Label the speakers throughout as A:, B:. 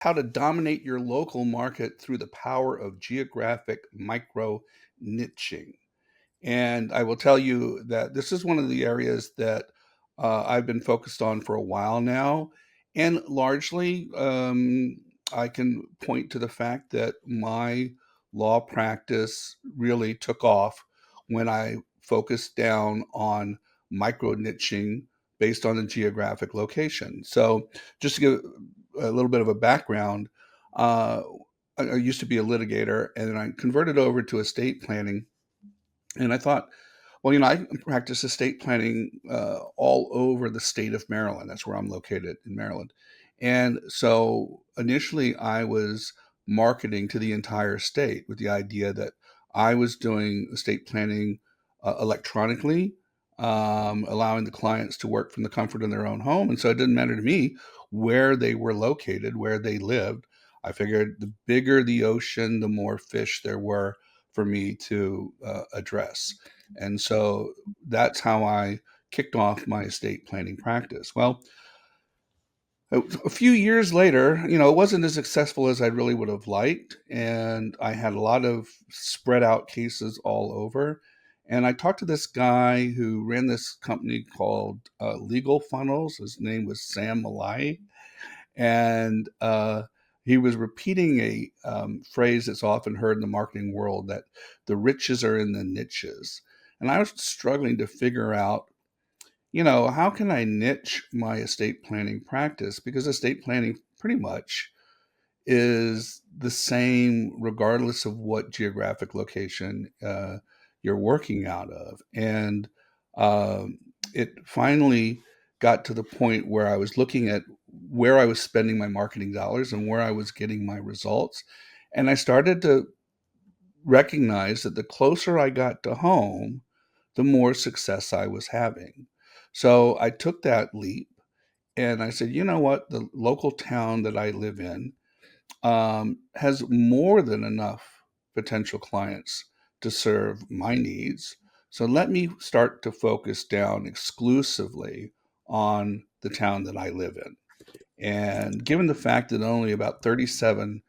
A: how to dominate your local market through the power of geographic micro niching. And I will tell you that this is one of the areas that I've been focused on for a while now. And largely, I can point to the fact that my law practice really took off when I focused down on micro niching based on the geographic location. So, just to give a little bit of a background, uh, I used to be a litigator and then I converted over to estate planning. And I thought, well, I practice estate planning all over the state of Maryland. That's where I'm located in Maryland. And so initially, I was marketing to the entire state with the idea that I was doing estate planning electronically, allowing the clients to work from the comfort of their own home. And so it didn't matter to me where they were located, where they lived. I figured the bigger the ocean, the more fish there were for me to address. And so that's how I kicked off my estate planning practice. Well, a few years later, it wasn't as successful as I really would have liked. And I had a lot of spread out cases all over. And I talked to this guy who ran this company called Legal Funnels. His name was Sam Mollaei. And he was repeating a phrase that's often heard in the marketing world that the riches are in the niches. And I was struggling to figure out, how can I niche my estate planning practice? Because estate planning pretty much is the same regardless of what geographic location you're working out of. And um, it finally got to the point where I was looking at where I was spending my marketing dollars and where I was getting my results. And I started to recognize that the closer I got to home, the more success I was having. So I took that leap and I said, you know what? The local town that I live in has more than enough potential clients to serve my needs. So let me start to focus down exclusively on the town that I live in. And given the fact that only about 37%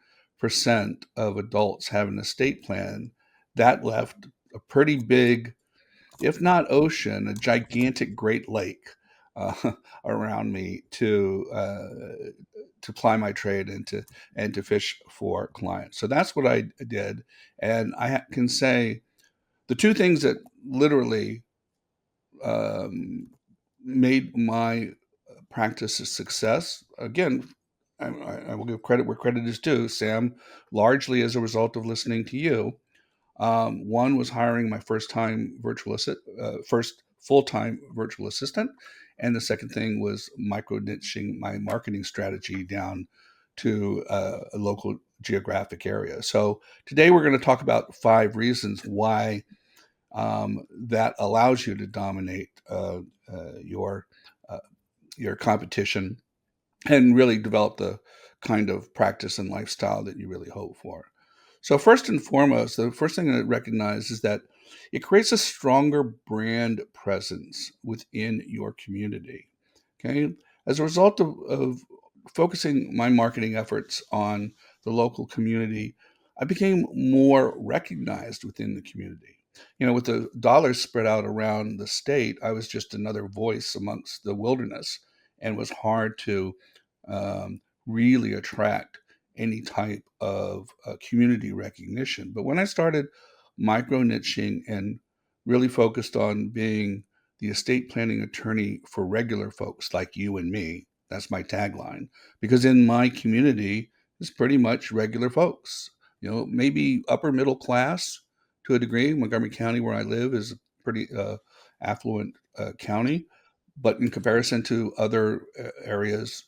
A: of adults have an estate plan, that left a pretty big, if not ocean, a gigantic Great Lake uh, around me to ply my trade and to fish for clients. So that's what I did, and can say the two things that literally um, made my practice a success. Again, I will give credit where credit is due, Sam, largely as a result of listening to you. One was hiring my first full time virtual assistant, and the second thing was micro niching my marketing strategy down to a local geographic area. So today we're going to talk about 5 reasons why that allows you to dominate uh, your uh, your competition and really develop the kind of practice and lifestyle that you really hope for. So first and foremost, the first thing to recognize is that it creates a stronger brand presence within your community. Okay. As a result of focusing my marketing efforts on the local community, I became more recognized within the community. With the dollars spread out around the state, I was just another voice amongst the wilderness and was hard to really attract any type of community recognition. But when I started micro niching and really focused on being the estate planning attorney for regular folks like you and me, that's my tagline, because in my community, it's pretty much regular folks, maybe upper middle class to a degree. Montgomery County, where I live, is a pretty affluent county, but in comparison to other areas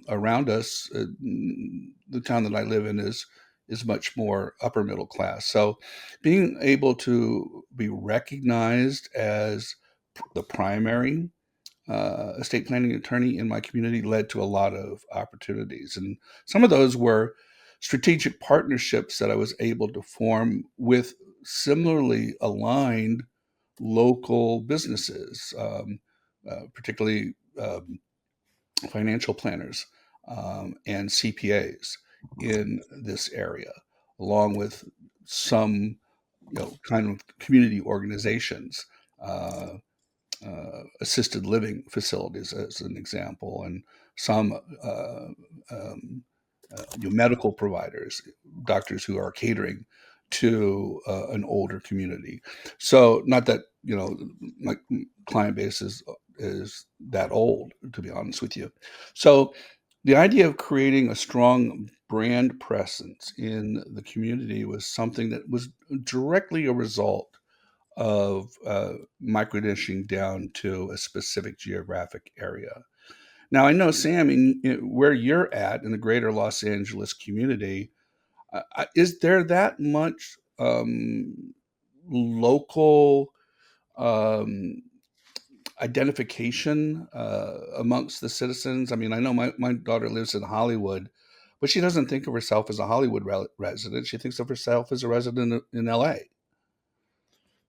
A: around us, the town that I live in is much more upper middle class. So, being able to be recognized as the primary estate planning attorney in my community led to a lot of opportunities, and some of those were strategic partnerships that I was able to form with similarly aligned local businesses, particularly financial planners. and CPAs in this area, along with some, kind of community organizations, uh, assisted living facilities, as an example, and some um, medical providers, doctors who are catering to an older community. So, not that my client base is that old, to be honest with you. So, the idea of creating a strong brand presence in the community was something that was directly a result of micro niching down to a specific geographic area. Now, I know, Sam, where you're at in the greater Los Angeles community, is there that much local um, identification amongst the citizens? I mean, I know my daughter lives in Hollywood, but she doesn't think of herself as a Hollywood resident. She thinks of herself as a resident in LA.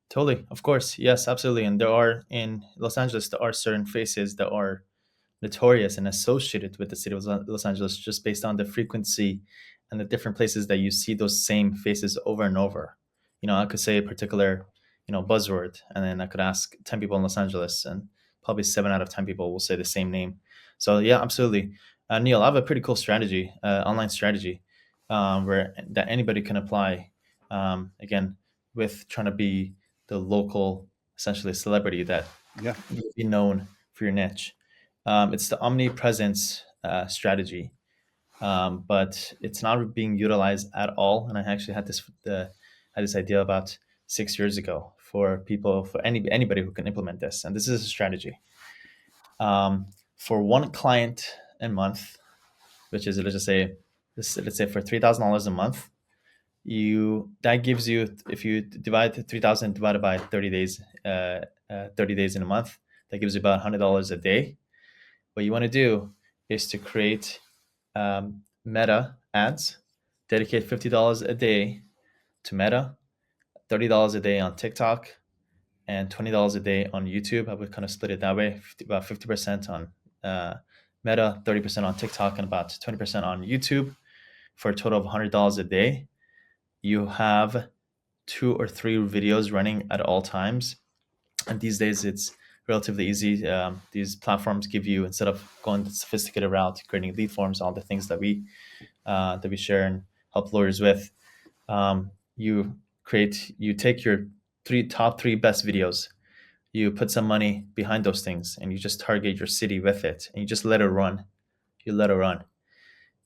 B: Totally, of course, yes, absolutely. And there are in Los Angeles, there are certain faces that are notorious and associated with the city of Los Angeles just based on the frequency and the different places that you see those same faces over and over. I could say a particular, buzzword, and then I could ask 10 people in Los Angeles, and probably 7 out of 10 people will say the same name. So yeah, absolutely. Neil, I have a pretty cool strategy, online strategy, where that anybody can apply. Again, with trying to be the local, essentially celebrity that
A: Yeah.
B: you'll be known for your niche. It's the omnipresence strategy, but it's not being utilized at all. And I actually had this idea about 6 years ago for people, for anybody who can implement this. And this is a strategy for one client a month, which is, let's just say let's say for $3,000 a month. You That gives you, if you divide 3,000 divided by 30 days, 30 days in a month, that gives you about $100 a day. What you want to do is to create Meta ads, dedicate $50 a day to Meta, $30 a day on TikTok, and $20 a day on YouTube. I would kind of split it that way, about 50% on Meta, 30% on TikTok, and about 20% on YouTube, for a total of $100 a day. You have 2 or 3 videos running at all times. And these days, it's relatively easy. These platforms give you, instead of going the sophisticated route, creating lead forms, all the things that we share and help lawyers with. You take your top three best videos, you put some money behind those things, and you just target your city with it, and you just let it run. You let it run,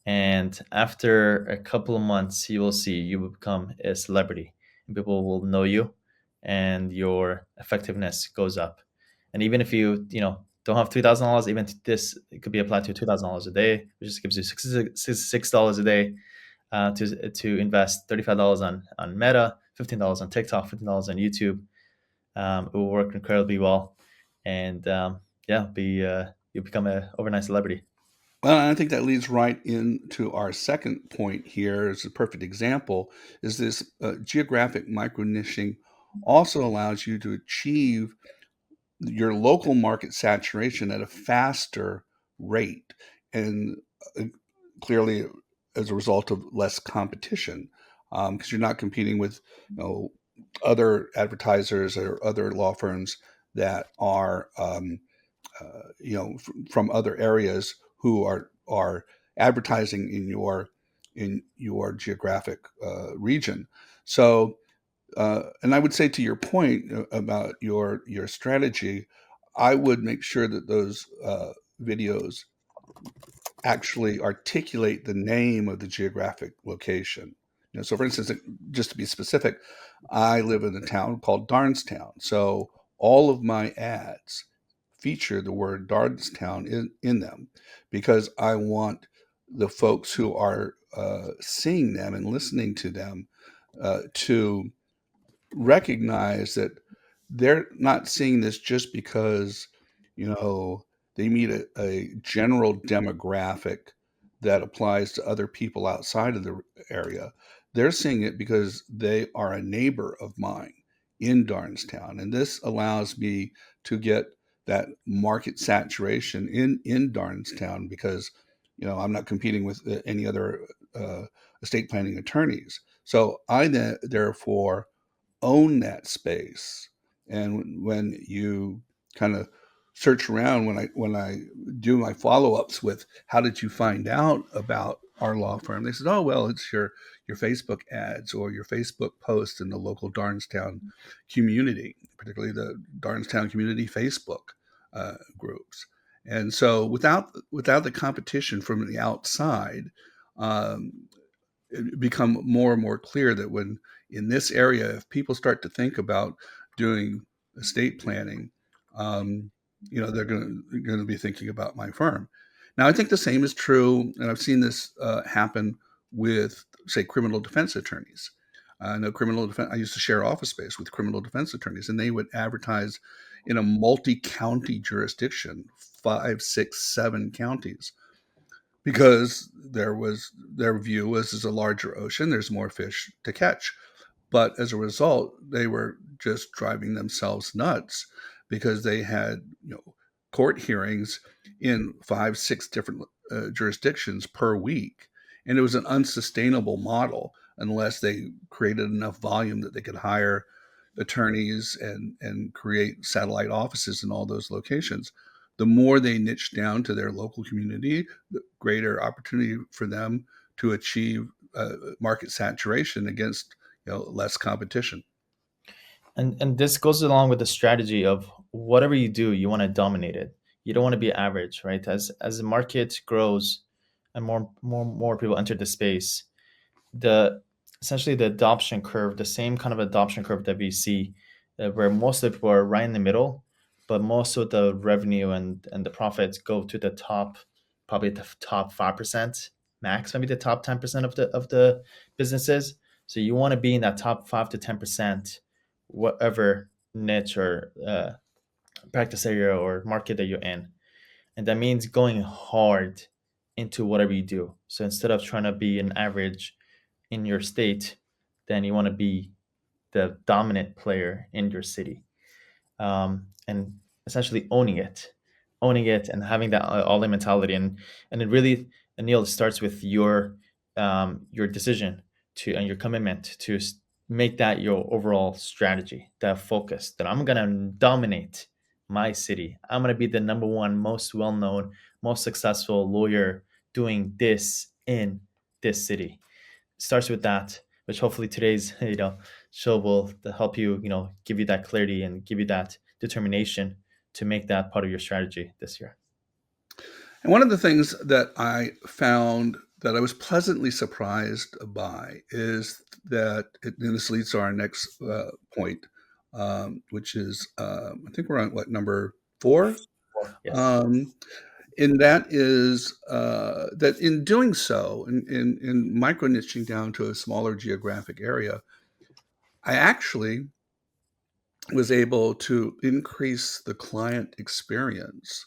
B: and after a couple of months, you will see you will become a celebrity, and people will know you, and your effectiveness goes up. And even if don't have $3,000, even this, it could be applied to $2,000 a day, which just gives you $66 a day, to invest $35 on Meta, $15 on TikTok, $15 on YouTube. It will work incredibly well, and yeah, be you become a overnight celebrity.
A: Well, I think that leads right into our second point here as a perfect example is this geographic micro niching also allows you to achieve your local market saturation at a faster rate and uh, clearly as a result of less competition because you're not competing with other advertisers or other law firms that are from other areas who are advertising in your geographic region. So, and I would say to your point about your strategy, I would make sure that those videos actually articulate the name of the geographic location. So for instance, just to be specific, I live in a town called Darnestown. So all of my ads feature the word Darnestown in them because I want the folks who are seeing them and listening to them to recognize that they're not seeing this just because, they meet a general demographic that applies to other people outside of the area. They're seeing it because they are a neighbor of mine in Darnestown. And this allows me to get that market saturation in Darnestown because, I'm not competing with any other uh, estate planning attorneys. So therefore own that space. And when you kind of search around, when I do my follow-ups with how did you find out about our law firm, they said, oh well, it's your Facebook ads or your Facebook posts in the local Darnestown community, particularly the Darnestown community Facebook groups. And so without the competition from the outside, um, it become more and more clear that when in this area, if people start to think about doing estate planning, um, they're going to be thinking about my firm. Now, I think the same is true, and I've seen this happen with, say, criminal defense attorneys. I know criminal defense. I used to share office space with criminal defense attorneys, and they would advertise in a multi-county jurisdiction, 5, 6, 7 counties, because their view was as a larger ocean, there's more fish to catch. But as a result, they were just driving themselves nuts because they had court hearings in 5, 6 different jurisdictions per week, and it was an unsustainable model unless they created enough volume that they could hire attorneys and create satellite offices in all those locations. The more they niche down to their local community, the greater opportunity for them to achieve market saturation against less competition.
B: And this goes along with the strategy of whatever you do, you want to dominate it. You don't want to be average, right? As the market grows and more people enter the space, the essentially the adoption curve, the same kind of adoption curve that we see, where most of the people are right in the middle, but most of the revenue and the profits go to the top, probably the top 5% max, maybe the top 10% of the businesses. So you want to be in that top 5 to 10%, whatever niche or practice area or market that you're in, and that means going hard into whatever you do. So instead of trying to be an average in your state, then you want to be the dominant player in your city, and essentially owning it, and having that all-in mentality. And it really, Anil, starts with your decision to and your commitment to make that your overall strategy, that focus that I'm gonna dominate my city. I'm gonna be the number one, most well-known, most successful lawyer doing this in this city. Starts with that, which hopefully today's show will help you, give you that clarity and give you that determination to make that part of your strategy this year.
A: And one of the things that I found that I was pleasantly surprised by is that, and this leads to our next point, which is, I think we're on what, number 4?
B: Yes.
A: Um, and that is that in doing so, in micro niching down to a smaller geographic area, I actually was able to increase the client experience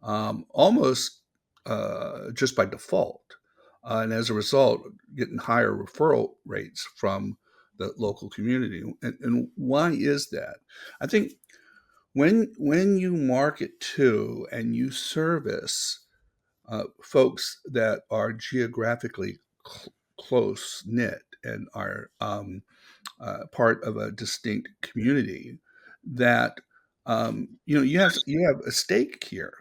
A: almost just by default. And as a result, getting higher referral rates from the local community. And why is that? I think when you market to and you service folks that are geographically close knit and are part of a distinct community, that you have a stake here.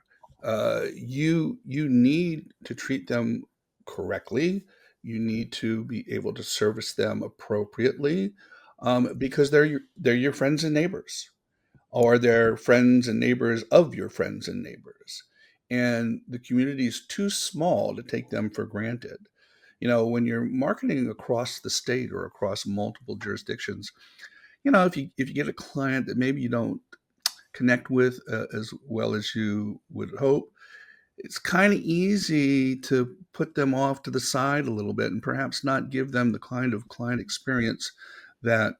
A: You need to treat them correctly. You need to be able to service them appropriately, because they're your friends and neighbors, or they're friends and neighbors of your friends and neighbors. And the community is too small to take them for granted. When you're marketing across the state or across multiple jurisdictions, if you get a client that maybe you don't connect with as well as you would hope, it's kind of easy to put them off to the side a little bit and perhaps not give them the kind of client experience that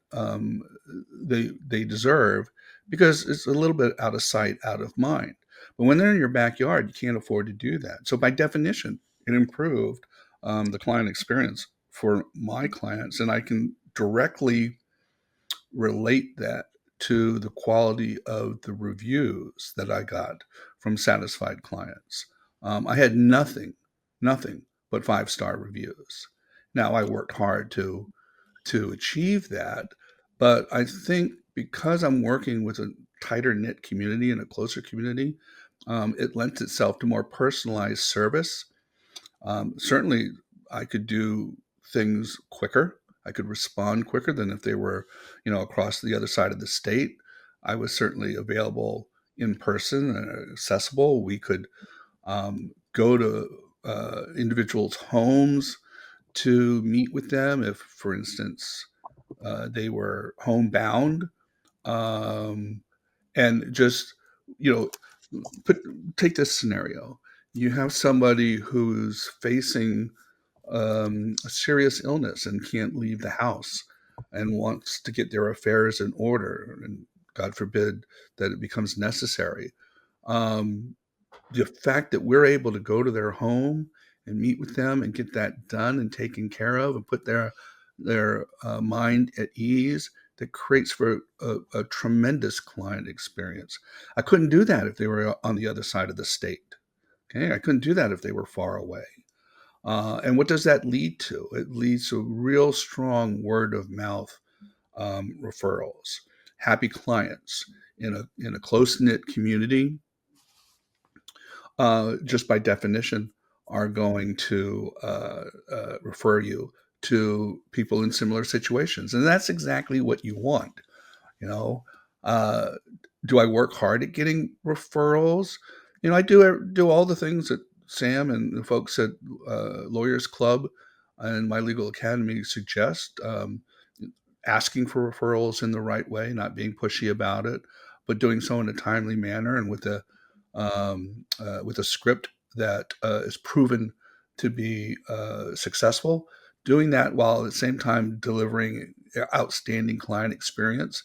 A: they deserve, because it's a little bit out of sight, out of mind. But when they're in your backyard, you can't afford to do that. So by definition, it improved the client experience for my clients, and I can directly relate that to the quality of the reviews that I got from satisfied clients. I had nothing nothing but 5-star reviews. Now, I worked hard to achieve that, but I think because I'm working with a tighter knit community and a closer community, it lends itself to more personalized service. Certainly, I could do things quicker. I could respond quicker than if they were, across the other side of the state. I was certainly available in person and accessible. We could go to individuals' homes to meet with them if, for instance, they were homebound, um, and just you know put take this scenario. You have somebody who's facing a serious illness and can't leave the house and wants to get their affairs in order, and God forbid that it becomes necessary. Um, the fact that we're able to go to their home and meet with them and get that done and taken care of and put their mind at ease, that creates for a tremendous client experience. I couldn't do that if they were on the other side of the state. Okay, I couldn't do that if they were far away. And what does that lead to? It leads to real strong word of mouth referrals, happy clients in a close knit community. Just by definition, are going to refer you to people in similar situations, and that's exactly what you want. You know, uh, do I work hard at getting referrals? I do all the things that Sam and the folks at Lawyers Club and My Legal Academy suggest. Asking for referrals in the right way, not being pushy about it, but doing so in a timely manner and with a script that is proven to be successful. Doing that while at the same time delivering outstanding client experience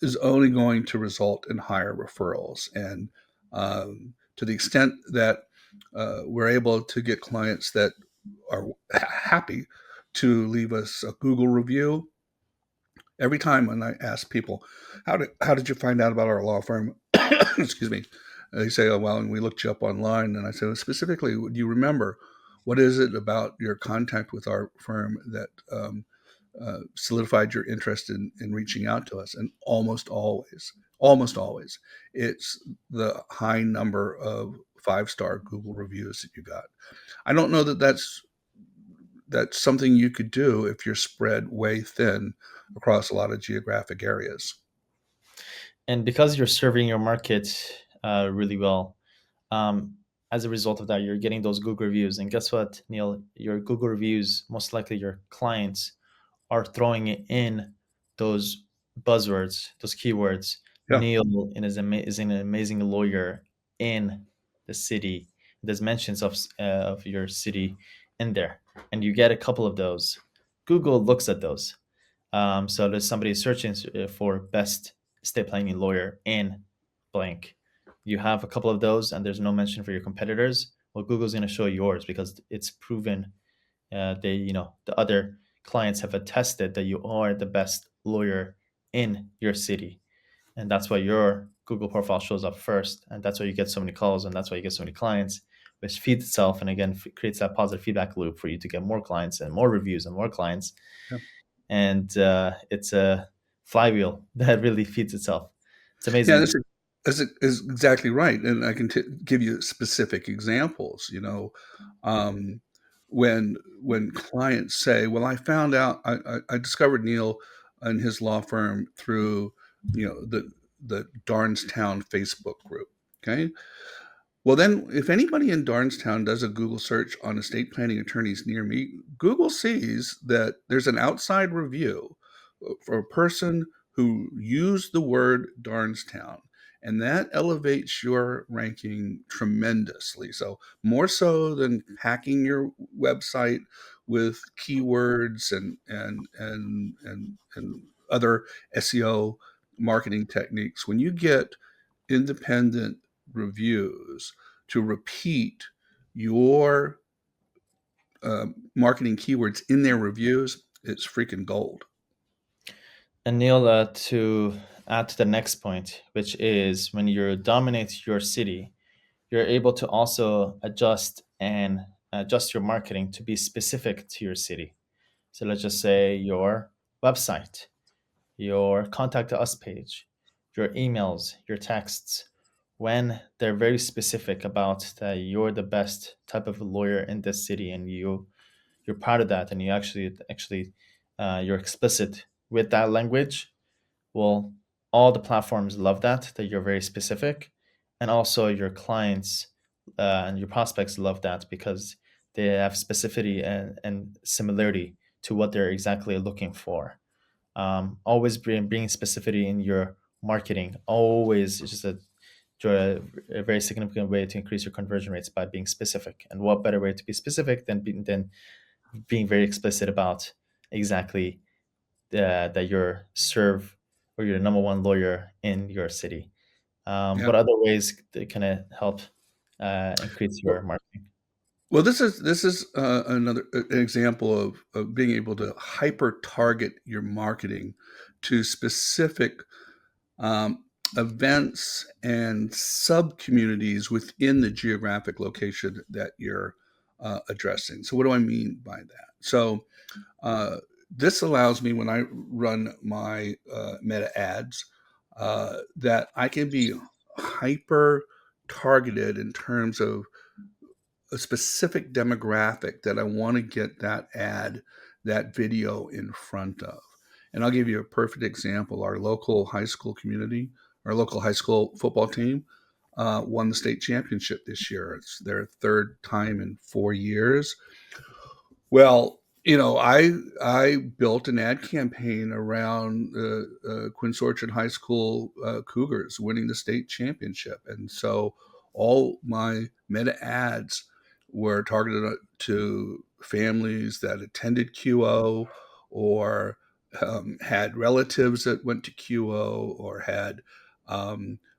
A: is only going to result in higher referrals. And to the extent that we're able to get clients that are happy to leave us a Google review. Every time when I ask people, how did you find out about our law firm? Excuse me. They say, oh, well, and we looked you up online. And I said, well, specifically, do you remember what is it about your contact with our firm that solidified your interest in reaching out to us? And almost always, it's the high number of 5-star Google reviews that you got. I don't know that that's something you could do if you're spread way thin across a lot of geographic areas.
B: And because you're serving your market really well, um, as a result of that, you're getting those Google reviews. And guess what, Neil? Your Google reviews, most likely your clients are throwing in those buzzwords, those keywords.
A: Yeah.
B: Neil is an amazing lawyer in the city. There's mentions of your city in there, and you get a couple of those. Google looks at those. So there's somebody searching for best estate planning lawyer in blank. You have a couple of those, and there's no mention for your competitors. Well, Google's going to show yours because it's proven. The other clients have attested that you are the best lawyer in your city, and that's why your Google profile shows up first, and that's why you get so many calls, and that's why you get so many clients, which feeds itself, and again creates that positive feedback loop for you to get more clients and more reviews and more clients,
A: Yeah.
B: and it's a flywheel that really feeds itself. It's
A: Yeah,
B: amazing.
A: is exactly right, and I can give you specific examples. Um, when clients say, "Well, I found out, I discovered Neil and his law firm through, the Darnestown Facebook group." Okay, well, then, if anybody in Darnestown does a Google search on estate planning attorneys near me, Google sees that there's an outside review for a person who used the word Darnestown. And that elevates your ranking tremendously. So, more so than hacking your website with keywords and other SEO marketing techniques, when you get independent reviews to repeat your marketing keywords in their reviews, it's freaking gold.
B: And Neil, to add to the next point, which is when you dominate your city, you're able to also adjust and adjust your marketing to be specific to your city. So let's just say your website, your contact us page, your emails, your texts, when they're very specific about that you're the best type of lawyer in this city, and you're proud of that, and you actually you're explicit with that language. Well, all the platforms love that you're very specific, and also your clients and your prospects love that because they have specificity and similarity to what they're exactly looking for. Always bring specificity in your marketing. Always is just a very significant way to increase your conversion rates by being specific. And what better way to be specific than being very explicit about exactly that you're serve or you're the number one lawyer in your city.
A: Yeah.
B: What other ways that kind of help increase your
A: Well,
B: marketing?
A: this is another an example of being able to hyper target your marketing to specific um, events and sub communities within the geographic location that you're addressing. So, what do I mean by that? So, uh, this allows me when I run my meta ads that I can be hyper targeted in terms of a specific demographic that I want to get that ad, that video in front of. And I'll give you a perfect example. Our local high school community, our local high school football team won the state championship this year. It's their third time in 4 years. Well, I built an ad campaign around Quince Orchard High School Cougars winning the state championship, and so all my meta ads were targeted to families that attended QO or had relatives that went to QO or had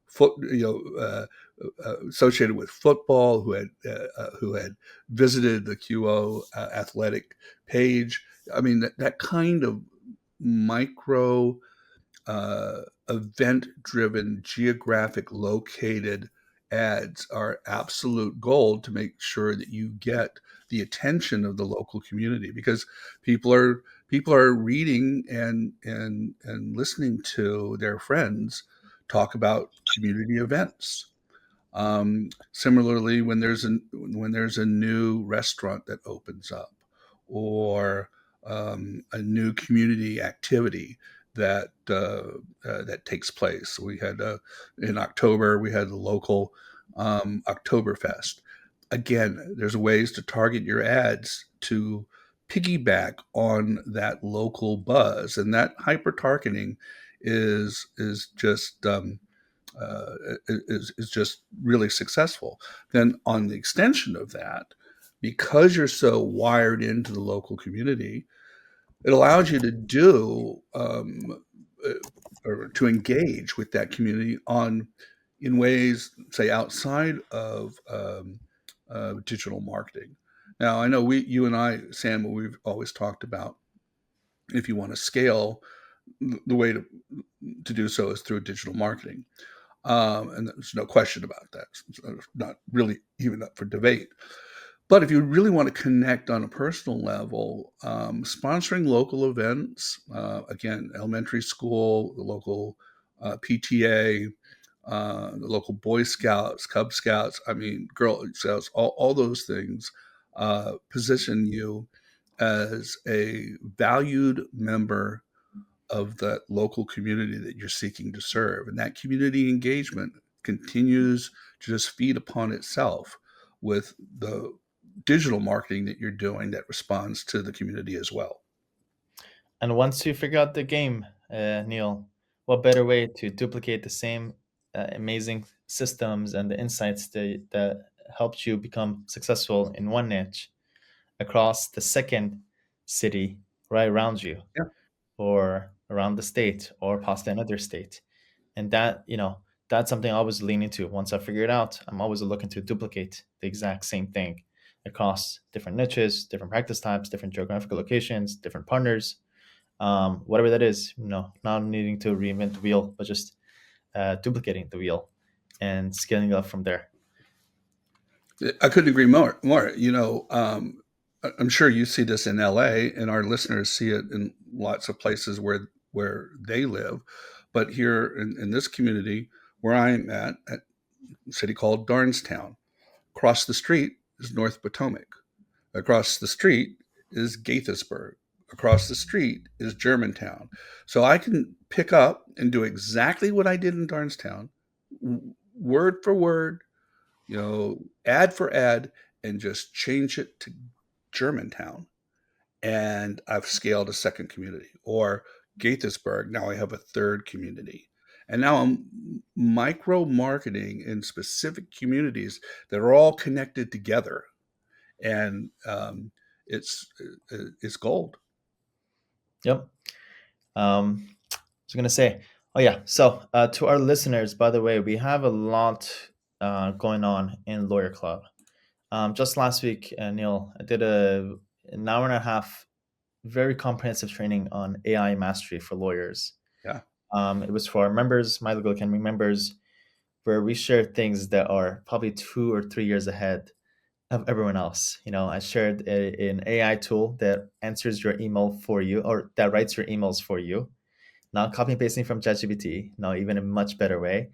A: foot, associated with football who had visited the QO athletic page. I mean, that kind of micro event driven, geographic located ads are absolute gold to make sure that you get the attention of the local community because people are reading and listening to their friends talk about community events. Similarly, when there's a new restaurant that opens up, or a new community activity that takes place. We had in October we had the local Oktoberfest. Again, there's ways to target your ads to piggyback on that local buzz, and that hyper targeting is just is just really successful. Then on the extension of that, because you're so wired into the local community, it allows you to do uh, or to engage with that community on in ways, say, outside of digital marketing. Now, I know you and I, Sam, we've always talked about if you want to scale, the way to do so is through digital marketing. And there's no question about that. It's not really even up for debate. But if you really want to connect on a personal level, sponsoring local events, again, elementary school, the local PTA, the local Boy Scouts, Cub Scouts, I mean, Girl Scouts, all those things position you as a valued member of that local community that you're seeking to serve. And that community engagement continues to just feed upon itself with the digital marketing that you're doing that responds to the community as well.
B: And once you figure out the game, Neil, what better way to duplicate the same amazing systems and the insights that helped you become successful in one niche across the second city right around you,
A: Yeah.
B: or around the state, or possibly another state? And that's something I always lean into. Once I figure it out, I'm always looking to duplicate the exact same thing across different niches, different practice types, different geographical locations, different partners, whatever that is. Not needing to reinvent the wheel, but just duplicating the wheel and scaling up from there.
A: I couldn't agree more. I'm sure you see this in LA, and our listeners see it in lots of places where they live. But here in this community where I'm at a city called Darnestown, across the street is North Potomac. Across the street is Gaithersburg. Across the street is Germantown. So I can pick up and do exactly what I did in Darnestown, word for word, ad for ad, and just change it to Germantown. And I've scaled a second community. Or Gaithersburg, now I have a third community. And now I'm micro marketing in specific communities that are all connected together. And it's gold.
B: Yep. I was gonna say, oh yeah. So to our listeners, by the way, we have a lot going on in Lawyer Club. Just last week, Neil, I did an hour and a half, very comprehensive training on AI mastery for lawyers.
A: Yeah.
B: It was for our members, My Legal Academy members, where we shared things that are probably 2 or 3 years ahead of everyone else. I shared an AI tool that answers your email for you, or that writes your emails for you, not copy and pasting from ChatGPT, no, even a much better way.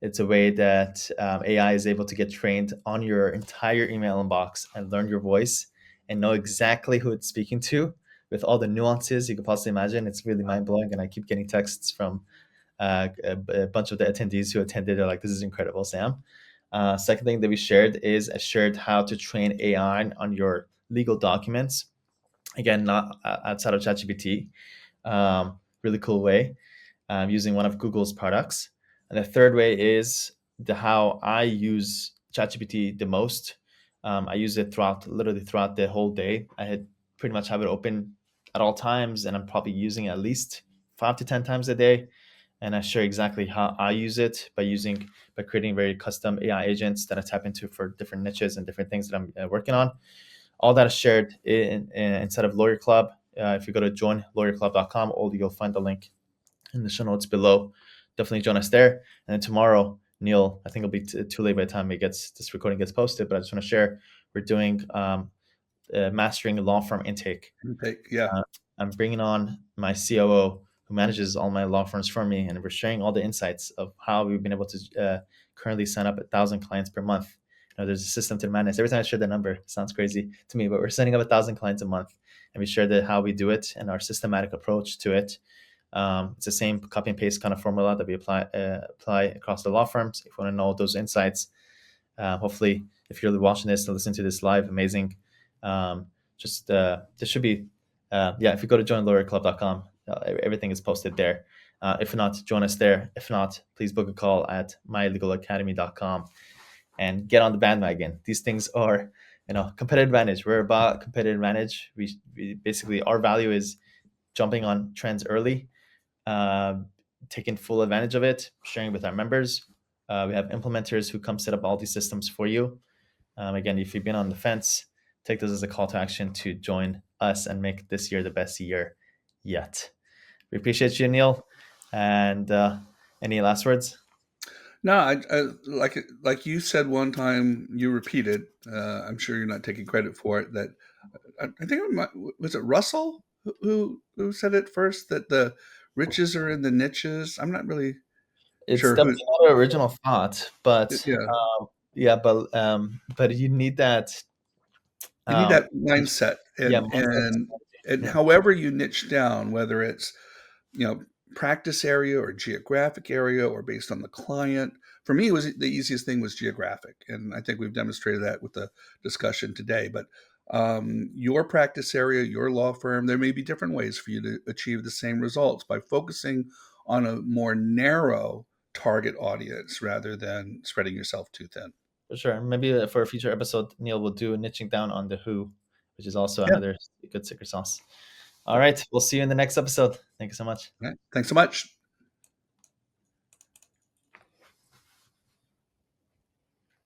B: It's a way that AI is able to get trained on your entire email inbox and learn your voice and know exactly who it's speaking to with all the nuances you could possibly imagine. It's really mind blowing. And I keep getting texts from a bunch of the attendees who attended. They're like, "This is incredible, Sam." Second thing that we shared is I shared how to train AI on your legal documents. Again, not outside of ChatGPT. Really cool way, using one of Google's products. And the third way is the how I use ChatGPT the most. I use it literally throughout the whole day. I had pretty much have it open at all times, and I'm probably using it at least 5 to 10 times a day. And I share exactly how I use it by creating very custom AI agents that I tap into for different niches and different things that I'm working on. All that is shared inside of Lawyer Club. If you go to joinlawyerclub.com, or you'll find the link in the show notes below. Definitely join us there. And then tomorrow, Neil, I think it'll be too late by the time this recording gets posted, but I just want to share we're doing mastering law firm intake.
A: Yeah.
B: I'm bringing on my COO who manages all my law firms for me, and we're sharing all the insights of how we've been able to currently sign up 1,000 clients per month. There's a system to manage. Every time I share the number, it sounds crazy to me, but we're setting up 1,000 clients a month, and we share how we do it and our systematic approach to it. It's the same copy and paste kind of formula that we apply across the law firms. If you want to know those insights, hopefully, if you're watching this and listening to this live, amazing. Just this should be, yeah. If you go to joinlawyerclub.com, everything is posted there. If not, join us there. If not, please book a call at mylegalacademy.com and get on the bandwagon. These things are, competitive advantage. We're about competitive advantage. We basically, our value is jumping on trends early, uh, taking full advantage of it, sharing with our members. We have implementers who come set up all these systems for you. Again, if you've been on the fence, take this as a call to action to join us and make this year the best year yet. We appreciate you, Neil. And any last words?
A: No, like you said one time. You repeated. I'm sure you're not taking credit for it. That I think was it Russell who said it first, that the riches are in the niches. I'm not really
B: It's
A: sure who.
B: definitely not an original thought, but
A: Yeah,
B: yeah, but you need that.
A: you need
B: Um,
A: that mindset,
B: yeah,
A: and
B: mindset and
A: and
B: strategy.
A: and
B: Yeah,
A: however you niche down, whether it's you know practice area or geographic area or based on the client. For me, it was the easiest thing was geographic, and I think we've demonstrated that with the discussion today. But your practice area, your law firm, there may be different ways for you to achieve the same results by focusing on a more narrow target audience rather than spreading yourself too thin.
B: for sure. Maybe for a future episode, Neil will do niching down on the who, which is also
A: Yeah.
B: another good secret sauce. All
A: Yep.
B: right, we'll see you in the next episode. Thank you so much.
A: All right. Thanks so much.